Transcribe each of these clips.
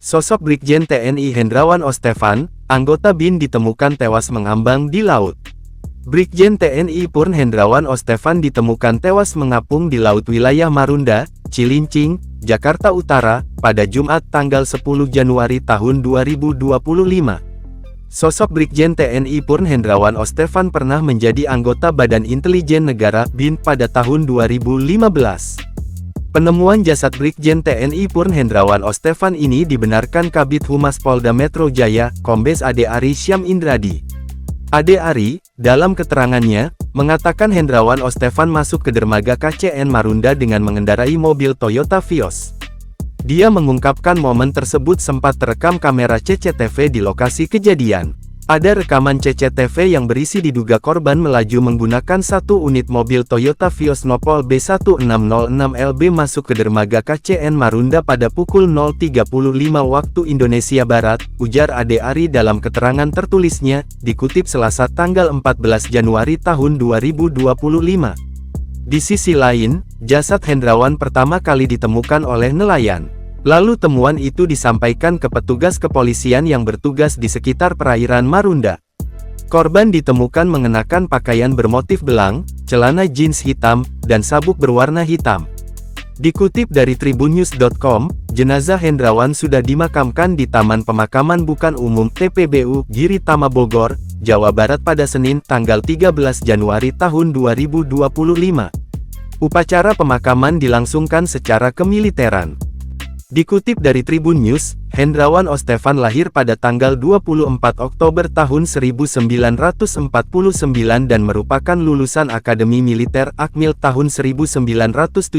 Sosok Brigjen TNI Hendrawan Ostevan, anggota BIN ditemukan tewas mengambang di laut. Brigjen TNI Purn Hendrawan Ostevan ditemukan tewas mengapung di laut wilayah Marunda, Cilincing, Jakarta Utara, pada Jumat tanggal 10 Januari tahun 2025. Sosok Brigjen TNI Purn Hendrawan Ostevan pernah menjadi anggota Badan Intelijen Negara (BIN) pada tahun 2015. Penemuan jasad Brigjen TNI Purn Hendrawan Ostevan ini dibenarkan Kabid Humas Polda Metro Jaya, Kombes Ade Ari Syam Indradi. Ade Ari, dalam keterangannya, mengatakan Hendrawan Ostevan masuk ke dermaga KCN Marunda dengan mengendarai mobil Toyota Vios. Dia mengungkapkan momen tersebut sempat terekam kamera CCTV di lokasi kejadian. Ada rekaman CCTV yang berisi diduga korban melaju menggunakan satu unit mobil Toyota Vios Nopol B1606LB masuk ke dermaga KCN Marunda pada pukul 0.35 waktu Indonesia Barat, ujar Ade Ari dalam keterangan tertulisnya, dikutip Selasa tanggal 14 Januari tahun 2025. Di sisi lain, jasad Hendrawan pertama kali ditemukan oleh nelayan. Lalu temuan itu disampaikan ke petugas kepolisian yang bertugas di sekitar perairan Marunda. Korban ditemukan mengenakan pakaian bermotif belang, celana jeans hitam, dan sabuk berwarna hitam. Dikutip dari tribunnews.com, jenazah Hendrawan sudah dimakamkan di Taman Pemakaman Bukan Umum TPBU Giri Tama Bogor, Jawa Barat pada Senin tanggal 13 Januari tahun 2025. Upacara pemakaman dilangsungkan secara kemiliteran. Dikutip dari Tribun News, Hendrawan Ostevan lahir pada tanggal 24 Oktober tahun 1949 dan merupakan lulusan Akademi Militer Akmil tahun 1975.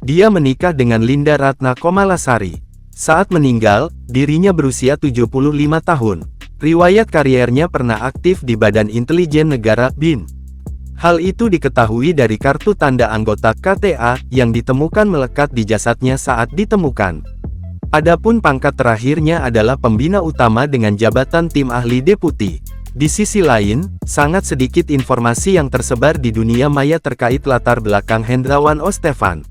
Dia menikah dengan Linda Ratna Komalasari. Saat meninggal, dirinya berusia 75 tahun. Riwayat kariernya pernah aktif di Badan Intelijen Negara (BIN). Hal itu diketahui dari kartu tanda anggota KTA, yang ditemukan melekat di jasadnya saat ditemukan. Adapun pangkat terakhirnya adalah pembina utama dengan jabatan tim ahli deputi. Di sisi lain, sangat sedikit informasi yang tersebar di dunia maya terkait latar belakang Hendrawan Ostevan.